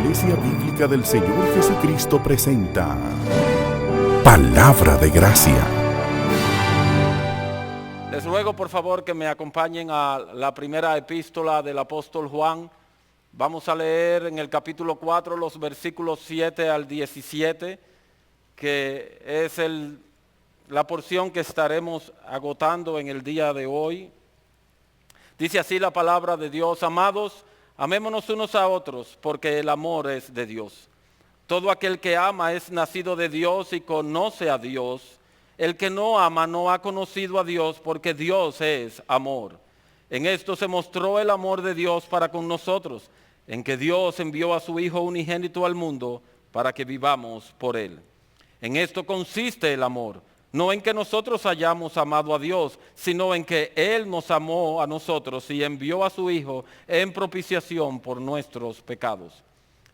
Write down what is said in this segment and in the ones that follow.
Iglesia Bíblica del Señor Jesucristo presenta Palabra de Gracia. Les ruego por favor que me acompañen a la primera epístola del apóstol Juan. Vamos a leer en el capítulo 4 los versículos 7 al 17, que es la porción que estaremos agotando en el día de hoy. Dice así la palabra de Dios: amados, amémonos unos a otros, porque el amor es de Dios. Todo aquel que ama es nacido de Dios y conoce a Dios. El que no ama no ha conocido a Dios, porque Dios es amor. En esto se mostró el amor de Dios para con nosotros, en que Dios envió a su Hijo unigénito al mundo para que vivamos por Él. En esto consiste el amor, no en que nosotros hayamos amado a Dios, sino en que Él nos amó a nosotros y envió a su Hijo en propiciación por nuestros pecados.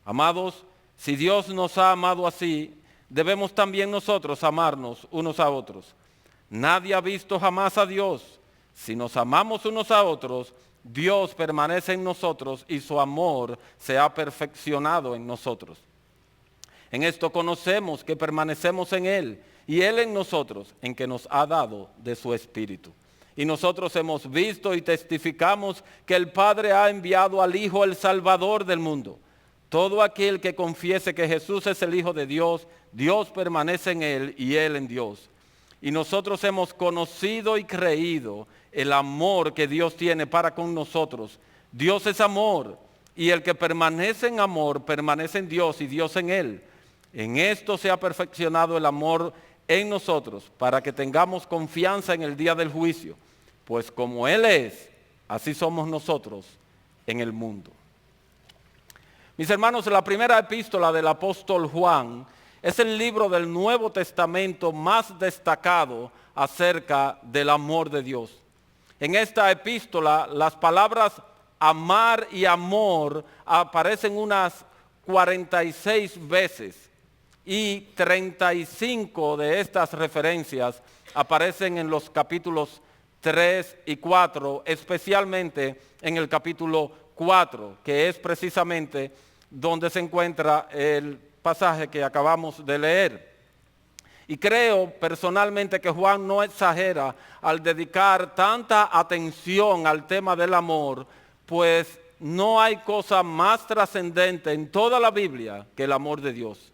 Amados, si Dios nos ha amado así, debemos también nosotros amarnos unos a otros. Nadie ha visto jamás a Dios. Si nos amamos unos a otros, Dios permanece en nosotros y su amor se ha perfeccionado en nosotros. En esto conocemos que permanecemos en Él y Él en nosotros, en que nos ha dado de su Espíritu. Y nosotros hemos visto y testificamos que el Padre ha enviado al Hijo, el Salvador del mundo. Todo aquel que confiese que Jesús es el Hijo de Dios, Dios permanece en Él y Él en Dios. Y nosotros hemos conocido y creído el amor que Dios tiene para con nosotros. Dios es amor, y el que permanece en amor, permanece en Dios y Dios en Él. En esto se ha perfeccionado el amor en nosotros, para que tengamos confianza en el día del juicio. Pues como Él es, así somos nosotros en el mundo. Mis hermanos, la primera epístola del apóstol Juan es el libro del Nuevo Testamento más destacado acerca del amor de Dios. En esta epístola las palabras amar y amor aparecen unas 46 veces y 35 de estas referencias aparecen en los capítulos 3 y 4, especialmente en el capítulo 4, que es precisamente donde se encuentra el pasaje que acabamos de leer. Y creo personalmente que Juan no exagera al dedicar tanta atención al tema del amor, pues no hay cosa más trascendente en toda la Biblia que el amor de Dios.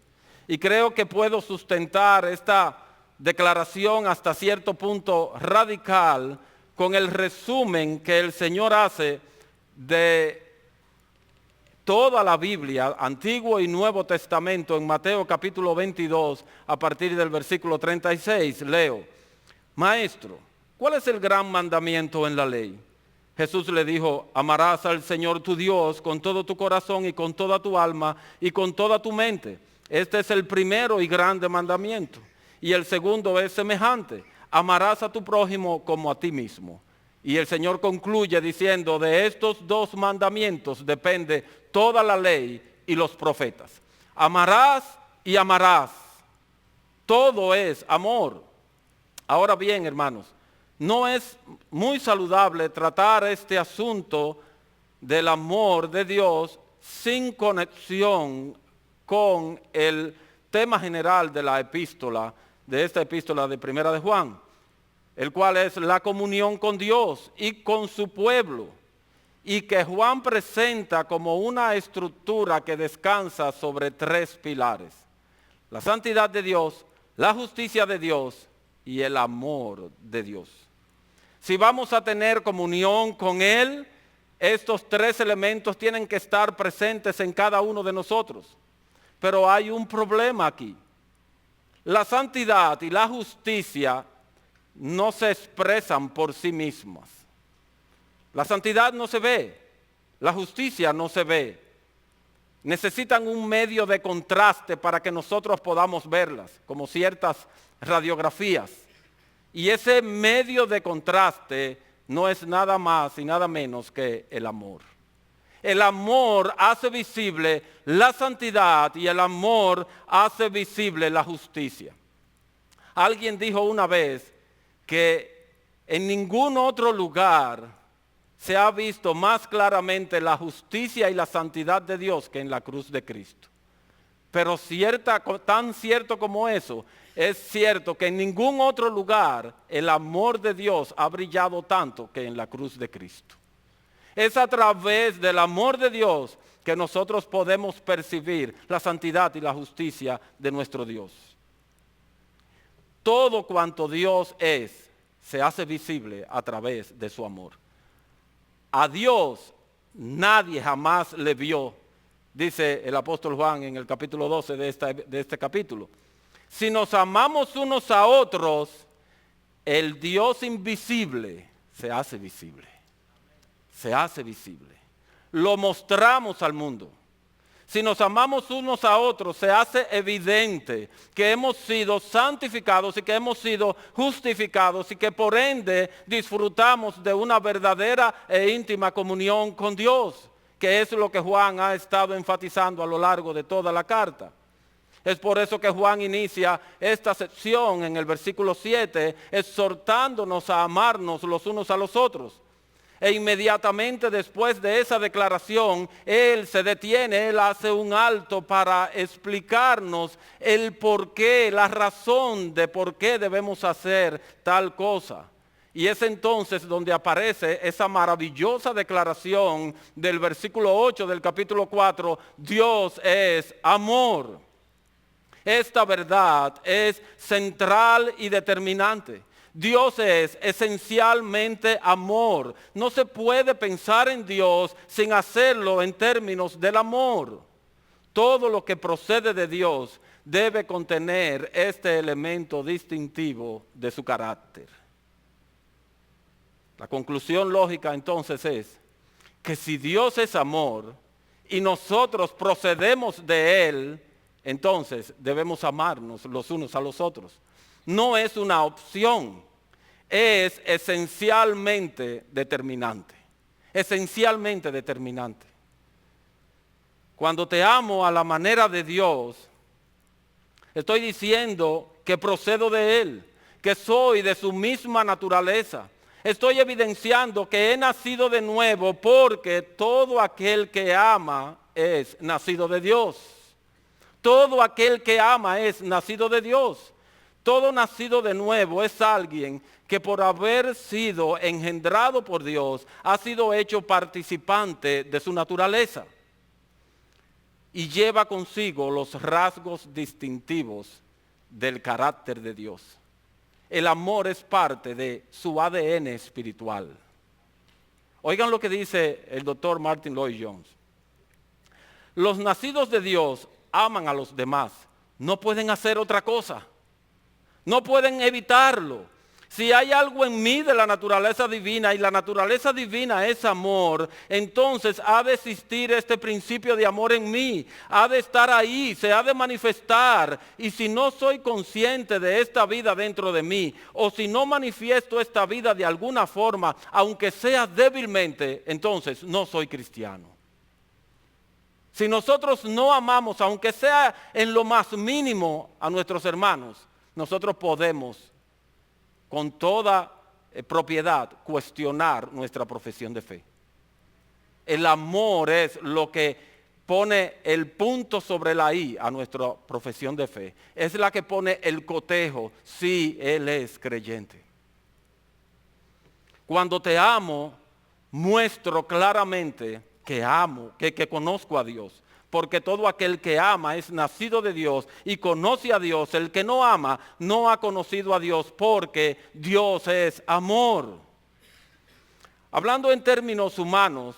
Y creo que puedo sustentar esta declaración hasta cierto punto radical con el resumen que el Señor hace de toda la Biblia, Antiguo y Nuevo Testamento, en Mateo capítulo 22, a partir del versículo 36, leo: Maestro, ¿cuál es el gran mandamiento en la ley? Jesús le dijo: amarás al Señor tu Dios con todo tu corazón y con toda tu alma y con toda tu mente. Este es el primero y grande mandamiento. Y el segundo es semejante: amarás a tu prójimo como a ti mismo. Y el Señor concluye diciendo: de estos dos mandamientos depende toda la ley y los profetas. Amarás y amarás. Todo es amor. Ahora bien, hermanos, no es muy saludable tratar este asunto del amor de Dios sin conexión con el tema general de la epístola, de esta epístola de Primera de Juan, el cual es la comunión con Dios y con su pueblo, y que Juan presenta como una estructura que descansa sobre tres pilares: la santidad de Dios, la justicia de Dios y el amor de Dios. Si vamos a tener comunión con Él, estos tres elementos tienen que estar presentes en cada uno de nosotros. Pero hay un problema aquí. La santidad y la justicia no se expresan por sí mismas. La santidad no se ve, la justicia no se ve. Necesitan un medio de contraste para que nosotros podamos verlas, como ciertas radiografías. Y ese medio de contraste no es nada más y nada menos que el amor. El amor hace visible la santidad y el amor hace visible la justicia. Alguien dijo una vez que en ningún otro lugar se ha visto más claramente la justicia y la santidad de Dios que en la cruz de Cristo. Pero tan cierto como eso, es cierto que en ningún otro lugar el amor de Dios ha brillado tanto que en la cruz de Cristo. Es a través del amor de Dios que nosotros podemos percibir la santidad y la justicia de nuestro Dios. Todo cuanto Dios es, se hace visible a través de su amor. A Dios nadie jamás le vio, dice el apóstol Juan en el capítulo 12 de este capítulo. Si nos amamos unos a otros, el Dios invisible se hace visible. Se hace visible. Lo mostramos al mundo. Si nos amamos unos a otros, se hace evidente que hemos sido santificados y que hemos sido justificados y que por ende disfrutamos de una verdadera e íntima comunión con Dios, que es lo que Juan ha estado enfatizando a lo largo de toda la carta. Es por eso que Juan inicia esta sección en el versículo 7, exhortándonos a amarnos los unos a los otros. E inmediatamente después de esa declaración, él se detiene, él hace un alto para explicarnos el porqué, la razón de por qué debemos hacer tal cosa. Y es entonces donde aparece esa maravillosa declaración del versículo 8 del capítulo 4, Dios es amor. Esta verdad es central y determinante. Dios es esencialmente amor. No se puede pensar en Dios sin hacerlo en términos del amor. Todo lo que procede de Dios debe contener este elemento distintivo de su carácter. La conclusión lógica entonces es que si Dios es amor y nosotros procedemos de Él, entonces debemos amarnos los unos a los otros. No es una opción, es esencialmente determinante. Esencialmente determinante. Cuando te amo a la manera de Dios, estoy diciendo que procedo de Él, que soy de su misma naturaleza. Estoy evidenciando que he nacido de nuevo porque todo aquel que ama es nacido de Dios. Todo aquel que ama es nacido de Dios. Todo nacido de nuevo es alguien que por haber sido engendrado por Dios ha sido hecho participante de su naturaleza y lleva consigo los rasgos distintivos del carácter de Dios. El amor es parte de su ADN espiritual. Oigan lo que dice el doctor Martin Lloyd-Jones. Los nacidos de Dios aman a los demás. No pueden hacer otra cosa. No pueden evitarlo. Si hay algo en mí de la naturaleza divina y la naturaleza divina es amor, entonces ha de existir este principio de amor en mí. Ha de estar ahí, se ha de manifestar. Y si no soy consciente de esta vida dentro de mí, o si no manifiesto esta vida de alguna forma, aunque sea débilmente, entonces no soy cristiano. Si nosotros no amamos, aunque sea en lo más mínimo, a nuestros hermanos, nosotros podemos con toda propiedad cuestionar nuestra profesión de fe. El amor es lo que pone el punto sobre la I a nuestra profesión de fe. Es la que pone el cotejo si él es creyente. Cuando te amo, muestro claramente que amo, que conozco a Dios. Porque todo aquel que ama es nacido de Dios y conoce a Dios. El que no ama no ha conocido a Dios porque Dios es amor. Hablando en términos humanos,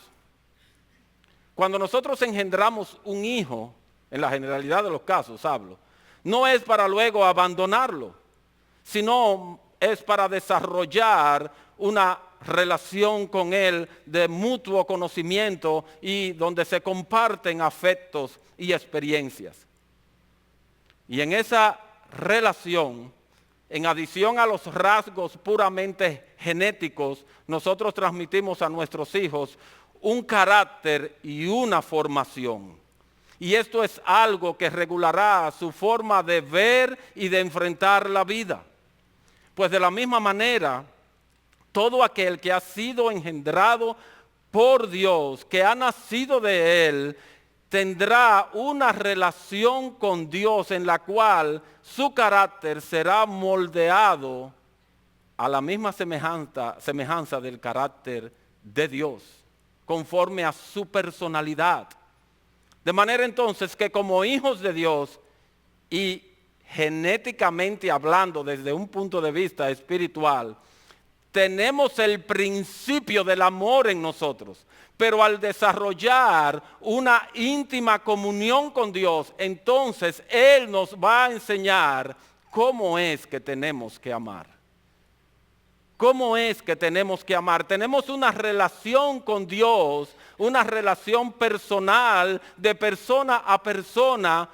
cuando nosotros engendramos un hijo, en la generalidad de los casos hablo, no es para luego abandonarlo, sino es para desarrollar una relación con Él de mutuo conocimiento y donde se comparten afectos y experiencias. Y en esa relación, en adición a los rasgos puramente genéticos, nosotros transmitimos a nuestros hijos un carácter y una formación. Y esto es algo que regulará su forma de ver y de enfrentar la vida. Pues de la misma manera, Todo aquel que ha sido engendrado por Dios, que ha nacido de Él, tendrá una relación con Dios en la cual su carácter será moldeado a la misma semejanza del carácter de Dios, conforme a su personalidad. De manera entonces que como hijos de Dios y genéticamente hablando desde un punto de vista espiritual, tenemos el principio del amor en nosotros, pero al desarrollar una íntima comunión con Dios, entonces Él nos va a enseñar cómo es que tenemos que amar. ¿Cómo es que tenemos que amar? Tenemos una relación con Dios, una relación personal de persona a persona,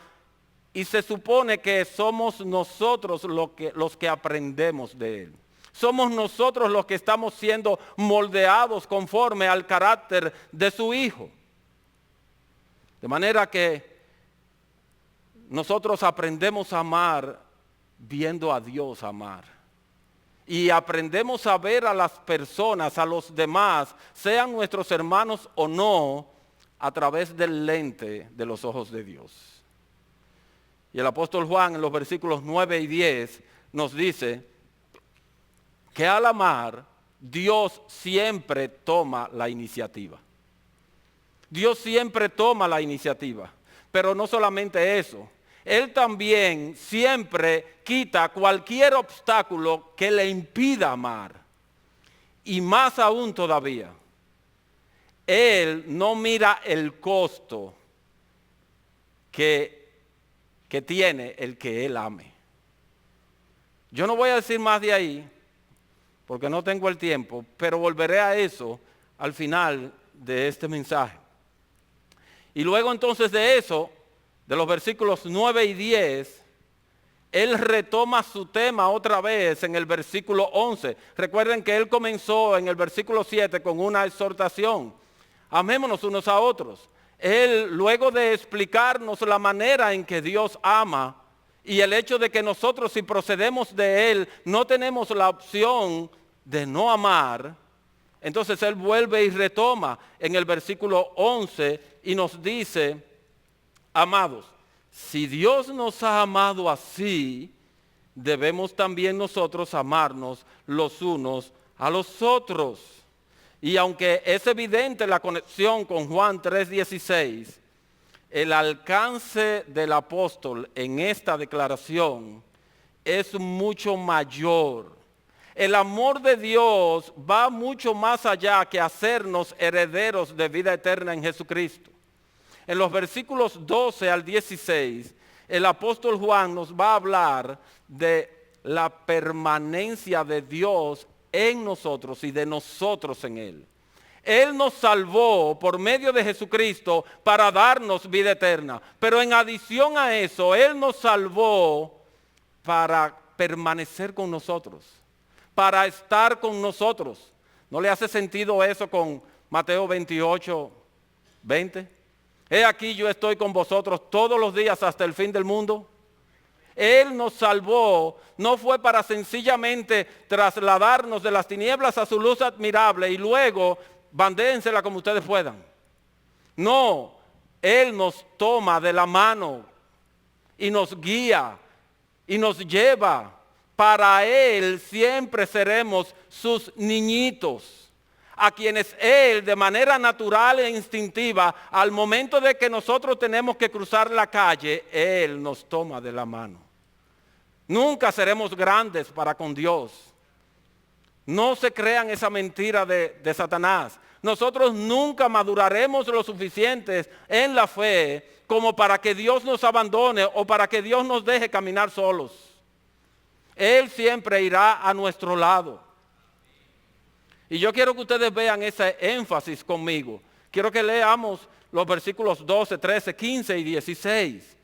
y se supone que somos nosotros los que aprendemos de Él. Somos nosotros los que estamos siendo moldeados conforme al carácter de su Hijo. De manera que nosotros aprendemos a amar viendo a Dios amar. Y aprendemos a ver a las personas, a los demás, sean nuestros hermanos o no, a través del lente de los ojos de Dios. Y el apóstol Juan en los versículos 9 y 10 nos dice que al amar, Dios siempre toma la iniciativa. Dios siempre toma la iniciativa. Pero no solamente eso, Él también siempre quita cualquier obstáculo que le impida amar. Y más aún todavía, Él no mira el costo que tiene el que Él ame. Yo no voy a decir más de ahí, porque no tengo el tiempo, pero volveré a eso al final de este mensaje. Y luego entonces de eso, de los versículos 9 y 10, Él retoma su tema otra vez en el versículo 11. Recuerden que Él comenzó en el versículo 7 con una exhortación. Amémonos unos a otros. Él, luego de explicarnos la manera en que Dios ama y el hecho de que nosotros, si procedemos de Él, no tenemos la opción de no amar, entonces Él vuelve y retoma en el versículo 11 y nos dice: amados, si Dios nos ha amado así, debemos también nosotros amarnos los unos a los otros. Y aunque es evidente la conexión con Juan 3:16, el alcance del apóstol en esta declaración es mucho mayor. El amor de Dios va mucho más allá que hacernos herederos de vida eterna en Jesucristo. En los versículos 12 al 16, el apóstol Juan nos va a hablar de la permanencia de Dios en nosotros y de nosotros en Él. Él nos salvó por medio de Jesucristo para darnos vida eterna. Pero en adición a eso, Él nos salvó para permanecer con nosotros, para estar con nosotros. ¿No le hace sentido eso con Mateo 28, 20? He aquí yo estoy con vosotros todos los días hasta el fin del mundo. Él nos salvó, no fue para sencillamente trasladarnos de las tinieblas a su luz admirable y luego bandéensela como ustedes puedan. No, Él nos toma de la mano y nos guía y nos lleva. Para Él siempre seremos sus niñitos, a quienes Él de manera natural e instintiva, al momento de que nosotros tenemos que cruzar la calle, Él nos toma de la mano. Nunca seremos grandes para con Dios. No se crean esa mentira de Satanás. Nosotros nunca maduraremos lo suficientes en la fe como para que Dios nos abandone o para que Dios nos deje caminar solos. Él siempre irá a nuestro lado. Y yo quiero que ustedes vean ese énfasis conmigo. Quiero que leamos los versículos 12, 13, 15 y 16.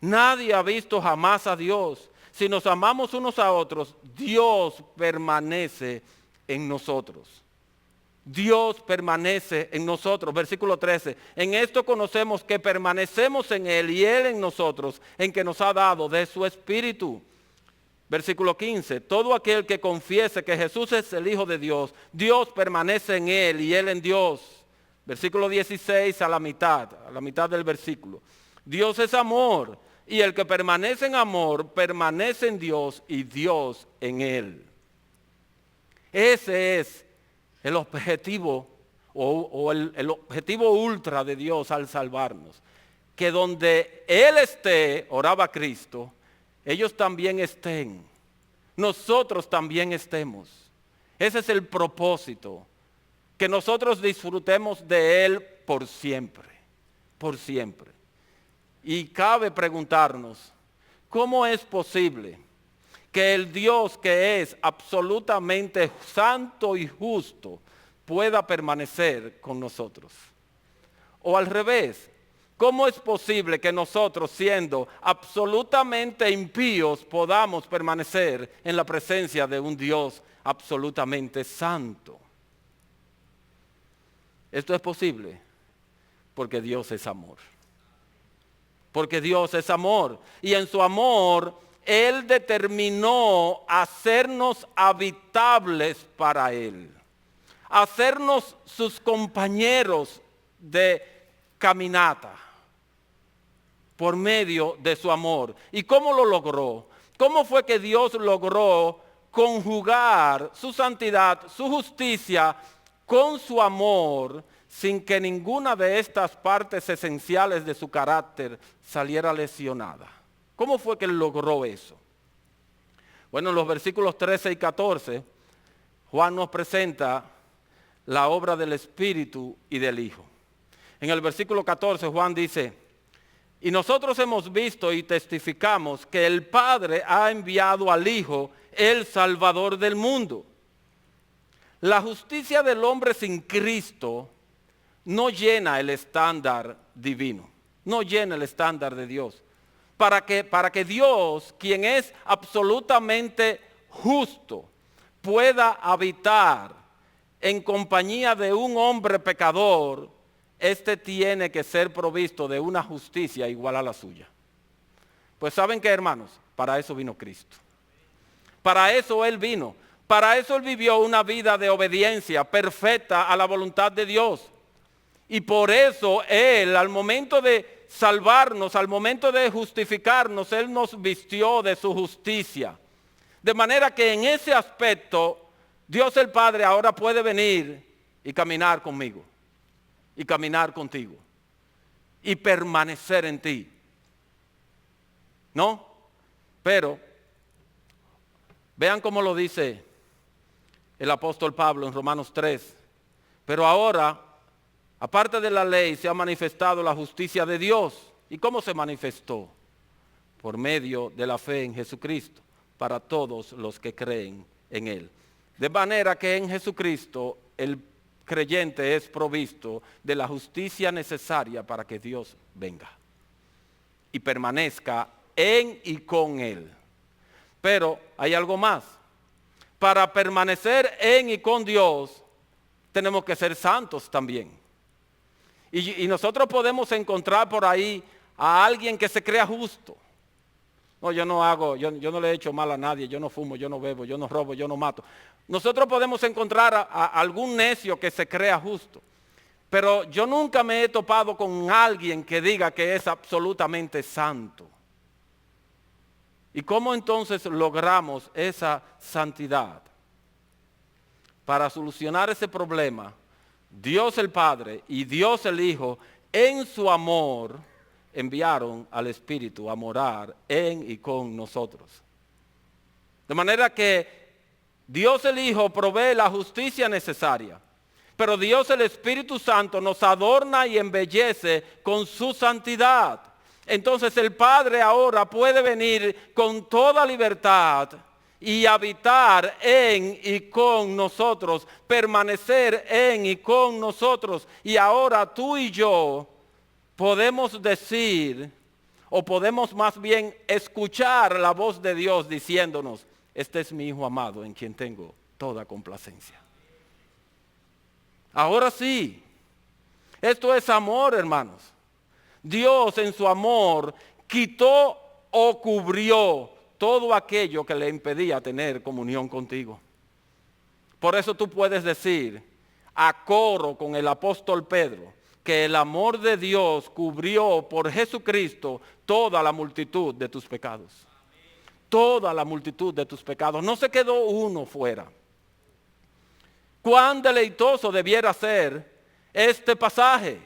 Nadie ha visto jamás a Dios. Si nos amamos unos a otros, Dios permanece en nosotros. Dios permanece en nosotros. Versículo 13. En esto conocemos que permanecemos en Él y Él en nosotros, en que nos ha dado de su Espíritu. Versículo 15, todo aquel que confiese que Jesús es el Hijo de Dios, Dios permanece en él y él en Dios. Versículo 16 a la mitad del versículo. Dios es amor y el que permanece en amor permanece en Dios y Dios en él. Ese es el objetivo el objetivo ultra de Dios al salvarnos. Que donde Él esté, oraba Cristo, ellos también estén. Nosotros también estemos. Ese es el propósito. Que nosotros disfrutemos de Él por siempre. Por siempre. Y cabe preguntarnos, ¿cómo es posible que el Dios que es absolutamente santo y justo pueda permanecer con nosotros? O al revés, ¿cómo es posible que nosotros, siendo absolutamente impíos, podamos permanecer en la presencia de un Dios absolutamente santo? Esto es posible porque Dios es amor. Porque Dios es amor. Y en su amor, Él determinó hacernos habitables para Él. Hacernos sus compañeros de caminata por medio de su amor. ¿Y cómo lo logró? ¿Cómo fue que Dios logró conjugar su santidad, su justicia con su amor sin que ninguna de estas partes esenciales de su carácter saliera lesionada? ¿Cómo fue que él logró eso? Bueno, en los versículos 13 y 14, Juan nos presenta la obra del Espíritu y del Hijo. En el versículo 14, Juan dice, y nosotros hemos visto y testificamos que el Padre ha enviado al Hijo, el Salvador del mundo. La justicia del hombre sin Cristo no llena el estándar divino, no llena el estándar de Dios. Para que Dios, quien es absolutamente justo, pueda habitar en compañía de un hombre pecador, este tiene que ser provisto de una justicia igual a la suya. Pues ¿saben qué, hermanos? Para eso vino Cristo. Para eso Él vino. Para eso Él vivió una vida de obediencia perfecta a la voluntad de Dios. Y por eso Él, al momento de salvarnos, al momento de justificarnos, Él nos vistió de su justicia. De manera que en ese aspecto, Dios el Padre ahora puede venir y caminar conmigo, y caminar contigo, y permanecer en ti. ¿No? Pero, vean cómo lo dice el apóstol Pablo en Romanos 3. Pero ahora, aparte de la ley, se ha manifestado la justicia de Dios. ¿Y cómo se manifestó? Por medio de la fe en Jesucristo, para todos los que creen en Él. De manera que en Jesucristo el creyente es provisto de la justicia necesaria para que Dios venga y permanezca en y con Él. Pero hay algo más. Para permanecer en y con Dios, tenemos que ser santos también. Y nosotros podemos encontrar por ahí a alguien que se crea justo. No, yo no le he hecho mal a nadie, yo no fumo, yo no bebo, yo no robo, yo no mato. Nosotros podemos encontrar a algún necio que se crea justo. Pero yo nunca me he topado con alguien que diga que es absolutamente santo. ¿Y cómo entonces logramos esa santidad? Para solucionar ese problema, Dios el Padre y Dios el Hijo, en su amor, enviaron al Espíritu a morar en y con nosotros. De manera que Dios el Hijo provee la justicia necesaria, pero Dios el Espíritu Santo nos adorna y embellece con su santidad. Entonces el Padre ahora puede venir con toda libertad y habitar en y con nosotros, permanecer en y con nosotros. Y ahora tú y yo podemos decir, o podemos más bien escuchar la voz de Dios diciéndonos, este es mi Hijo amado en quien tengo toda complacencia. Ahora sí, esto es amor, hermanos. Dios en su amor quitó o cubrió todo aquello que le impedía tener comunión contigo. Por eso tú puedes decir a coro con el apóstol Pedro que el amor de Dios cubrió por Jesucristo toda la multitud de tus pecados. Toda la multitud de tus pecados. No se quedó uno fuera. Cuán deleitoso debiera ser este pasaje.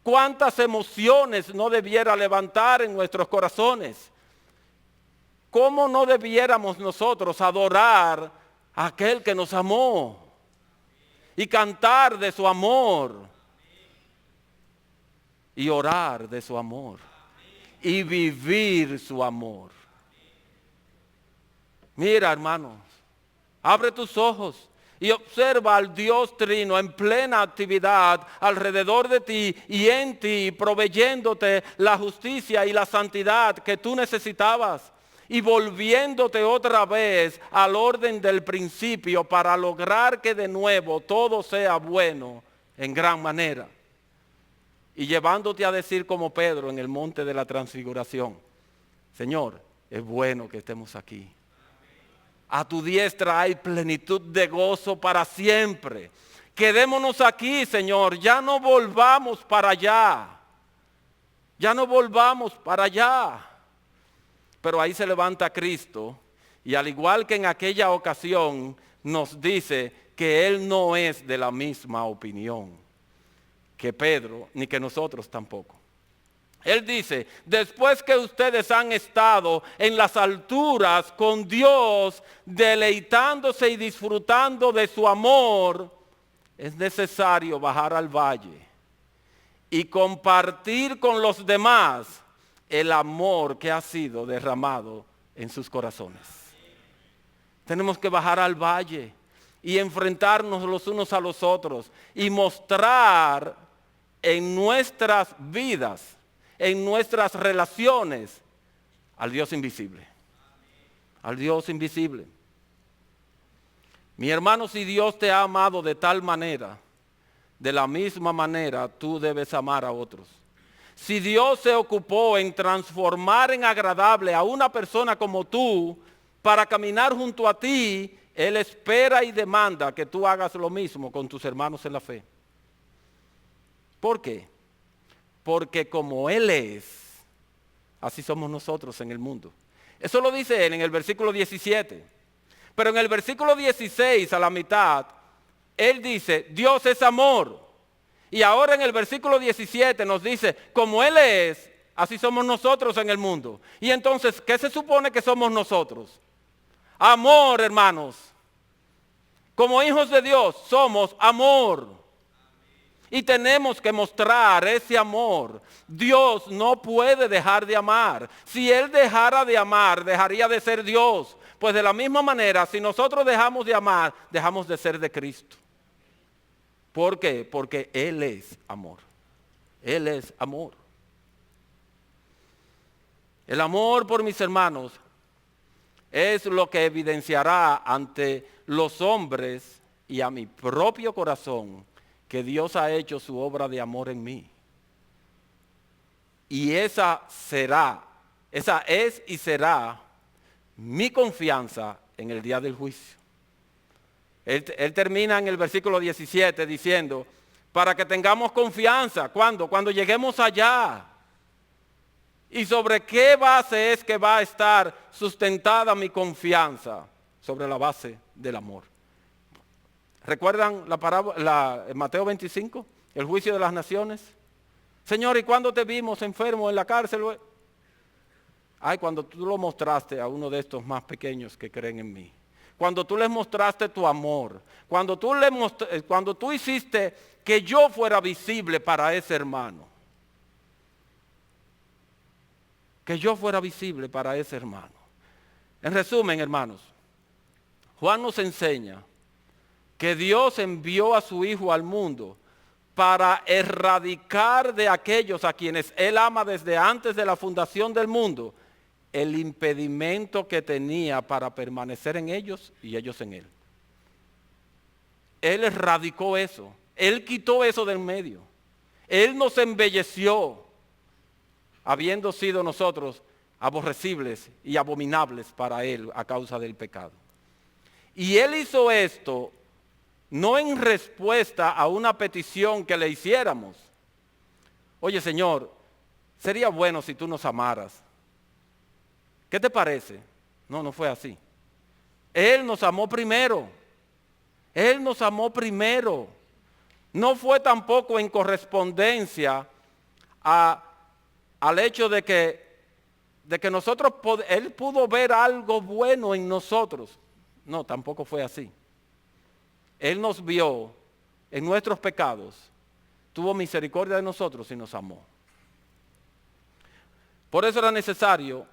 Cuántas emociones no debiera levantar en nuestros corazones. ¿Cómo no debiéramos nosotros adorar a aquel que nos amó y cantar de su amor y orar de su amor y vivir su amor? Mira, hermanos, abre tus ojos y observa al Dios Trino en plena actividad alrededor de ti y en ti, proveyéndote la justicia y la santidad que tú necesitabas y volviéndote otra vez al orden del principio para lograr que de nuevo todo sea bueno en gran manera. Y llevándote a decir como Pedro en el monte de la transfiguración: Señor, es bueno que estemos aquí. A tu diestra hay plenitud de gozo para siempre. Quedémonos aquí, Señor. Ya no volvamos para allá. Ya no volvamos para allá. Pero ahí se levanta Cristo y al igual que en aquella ocasión nos dice que Él no es de la misma opinión que Pedro ni que nosotros tampoco. Él dice: después que ustedes han estado en las alturas con Dios, deleitándose y disfrutando de su amor, es necesario bajar al valle y compartir con los demás el amor que ha sido derramado en sus corazones. Tenemos que bajar al valle y enfrentarnos los unos a los otros y mostrar en nuestras vidas, en nuestras relaciones, al Dios invisible. Al Dios invisible. Mi hermano, si Dios te ha amado de tal manera, de la misma manera tú debes amar a otros. Si Dios se ocupó en transformar en agradable a una persona como tú para caminar junto a ti, Él espera y demanda que tú hagas lo mismo con tus hermanos en la fe. ¿Por qué? Porque como Él es, así somos nosotros en el mundo. Eso lo dice Él en el versículo 17. Pero en el versículo 16, a la mitad, Él dice: Dios es amor. Y ahora en el versículo 17 nos dice: como Él es, así somos nosotros en el mundo. Y entonces, ¿qué se supone que somos nosotros? Amor, hermanos. Como hijos de Dios, somos amor. Y tenemos que mostrar ese amor. Dios no puede dejar de amar. Si Él dejara de amar, dejaría de ser Dios. Pues de la misma manera, si nosotros dejamos de amar, dejamos de ser de Cristo. ¿Por qué? Porque Él es amor. Él es amor. El amor por mis hermanos es lo que evidenciará ante los hombres y a mi propio corazón que Dios ha hecho su obra de amor en mí. Y esa es y será mi confianza en el día del juicio. Él termina en el versículo 17 diciendo: para que tengamos confianza. ¿Cuándo? Cuando lleguemos allá. ¿Y sobre qué base es que va a estar sustentada mi confianza? Sobre la base del amor. ¿Recuerdan la parábola en Mateo 25? El juicio de las naciones. Señor, ¿y cuándo te vimos enfermo en la cárcel? Ay, cuando tú lo mostraste a uno de estos más pequeños que creen en mí. Cuando tú les mostraste tu amor. Cuando tú hiciste que yo fuera visible para ese hermano. Que yo fuera visible para ese hermano. En resumen, hermanos, Juan nos enseña que Dios envió a su Hijo al mundo para erradicar de aquellos a quienes Él ama desde antes de la fundación del mundo el impedimento que tenía para permanecer en ellos y ellos en Él. Él erradicó eso. Él quitó eso del medio. Él nos embelleció, habiendo sido nosotros aborrecibles y abominables para Él a causa del pecado. Y Él hizo esto no en respuesta a una petición que le hiciéramos. Oye, Señor, sería bueno si tú nos amaras. ¿Qué te parece? No, no fue así. Él nos amó primero. Él nos amó primero. No fue tampoco en correspondencia al hecho de que nosotros, Él pudo ver algo bueno en nosotros. No, tampoco fue así. Él nos vio en nuestros pecados, tuvo misericordia de nosotros y nos amó. Por eso era necesario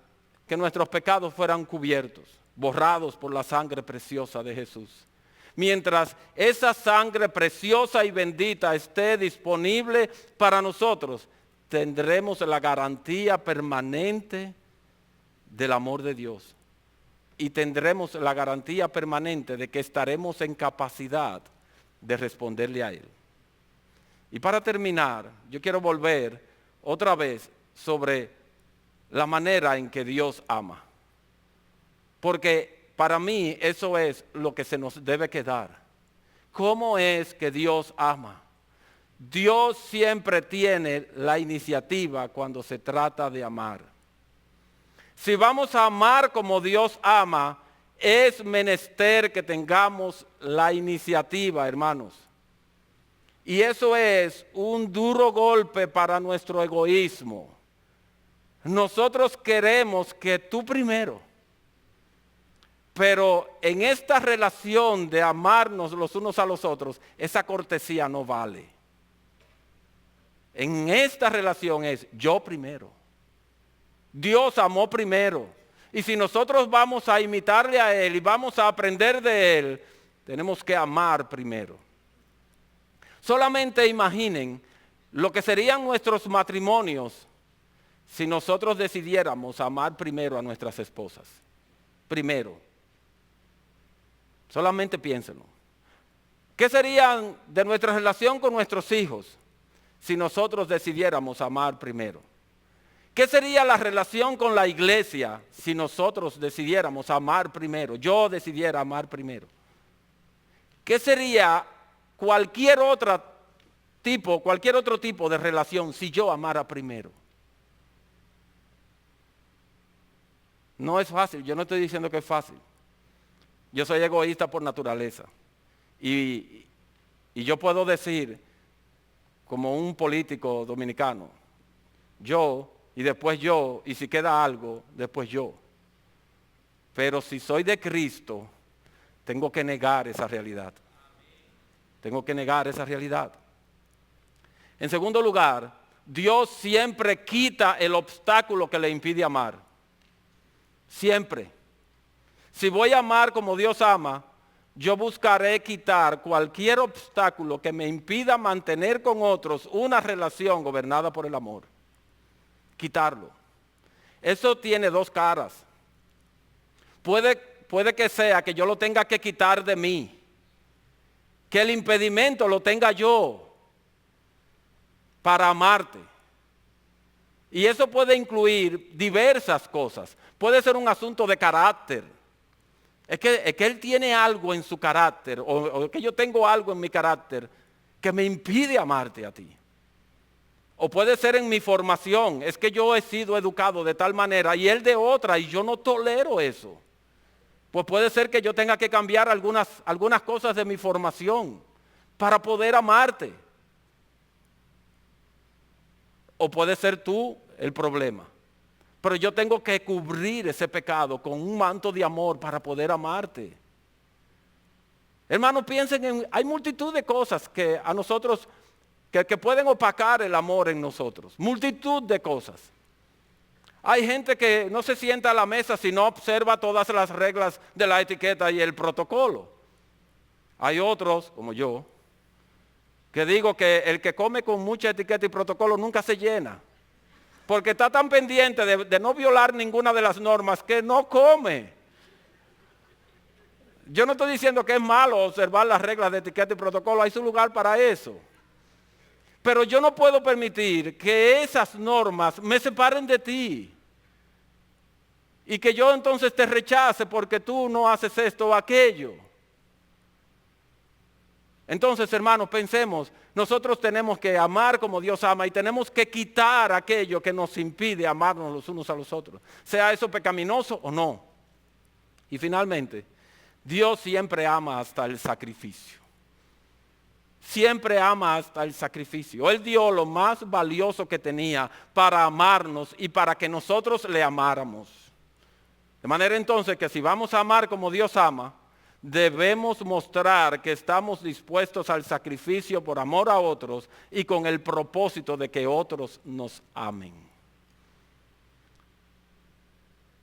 que nuestros pecados fueran cubiertos, borrados por la sangre preciosa de Jesús. Mientras esa sangre preciosa y bendita esté disponible para nosotros, tendremos la garantía permanente del amor de Dios. Y tendremos la garantía permanente de que estaremos en capacidad de responderle a Él. Y para terminar, yo quiero volver otra vez sobre la manera en que Dios ama. Porque para mí eso es lo que se nos debe quedar. ¿Cómo es que Dios ama? Dios siempre tiene la iniciativa cuando se trata de amar. Si vamos a amar como Dios ama, es menester que tengamos la iniciativa, hermanos. Y eso es un duro golpe para nuestro egoísmo. Nosotros queremos que tú primero. Pero en esta relación de amarnos los unos a los otros, esa cortesía no vale. En esta relación es yo primero. Dios amó primero. Y si nosotros vamos a imitarle a Él y vamos a aprender de Él, tenemos que amar primero. Solamente imaginen lo que serían nuestros matrimonios si nosotros decidiéramos amar primero a nuestras esposas. Primero. Solamente piénsenlo. ¿Qué serían de nuestra relación con nuestros hijos si nosotros decidiéramos amar primero? ¿Qué sería la relación con la iglesia si nosotros decidiéramos amar primero? Yo decidiera amar primero. ¿Qué sería cualquier otro tipo de relación si yo amara primero? No es fácil, yo no estoy diciendo que es fácil. Yo soy egoísta por naturaleza. Y yo puedo decir, como un político dominicano, yo, y después yo, y si queda algo, después yo. Pero si soy de Cristo, tengo que negar esa realidad. Tengo que negar esa realidad. En segundo lugar, Dios siempre quita el obstáculo que le impide amar. Siempre. Si voy a amar como Dios ama, yo buscaré quitar cualquier obstáculo que me impida mantener con otros una relación gobernada por el amor. Quitarlo. Eso tiene dos caras. Puede que sea que yo lo tenga que quitar de mí, que el impedimento lo tenga yo para amarte. Y eso puede incluir diversas cosas. Puede ser un asunto de carácter. Es que Él tiene algo en su carácter, o que yo tengo algo en mi carácter que me impide amarte a ti. O puede ser en mi formación, es que yo he sido educado de tal manera y él de otra y yo no tolero eso. Pues puede ser que yo tenga que cambiar algunas cosas de mi formación para poder amarte. O puede ser tú el problema. Pero yo tengo que cubrir ese pecado con un manto de amor para poder amarte. Hermanos, piensen hay multitud de cosas que a nosotros que pueden opacar el amor en nosotros. Multitud de cosas. Hay gente que no se sienta a la mesa si no observa todas las reglas de la etiqueta y el protocolo. Hay otros, como yo, que digo que el que come con mucha etiqueta y protocolo nunca se llena. Porque está tan pendiente de no violar ninguna de las normas que no come. Yo no estoy diciendo que es malo observar las reglas de etiqueta y protocolo, hay su lugar para eso. Pero yo no puedo permitir que esas normas me separen de ti. y que yo entonces te rechace porque tú no haces esto o aquello. Entonces, hermanos, pensemos, nosotros tenemos que amar como Dios ama y tenemos que quitar aquello que nos impide amarnos los unos a los otros, sea eso pecaminoso o no. Y finalmente, Dios siempre ama hasta el sacrificio. Siempre ama hasta el sacrificio. Él dio lo más valioso que tenía para amarnos y para que nosotros le amáramos. De manera entonces que si vamos a amar como Dios ama, debemos mostrar que estamos dispuestos al sacrificio por amor a otros y con el propósito de que otros nos amen.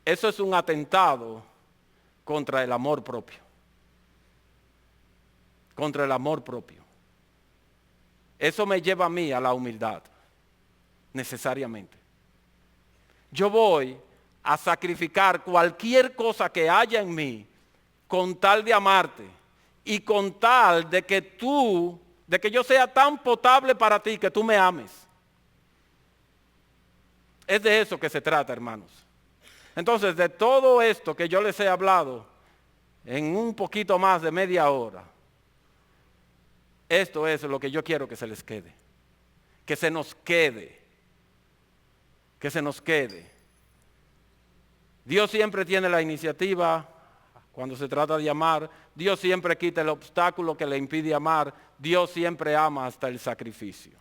Eso es un atentado contra el amor propio. Contra el amor propio. Eso me lleva a mí a la humildad, necesariamente. Yo voy a sacrificar cualquier cosa que haya en mí con tal de amarte y con tal de que yo sea tan potable para ti que tú me ames. Es de eso que se trata, hermanos. Entonces, de todo esto que yo les he hablado en un poquito más de media hora, esto es lo que yo quiero que se les quede. Que se nos quede. Que se nos quede. Dios siempre tiene la iniciativa cuando se trata de amar. Dios siempre quita el obstáculo que le impide amar. Dios siempre ama hasta el sacrificio.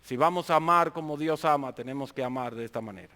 Si vamos a amar como Dios ama, tenemos que amar de esta manera.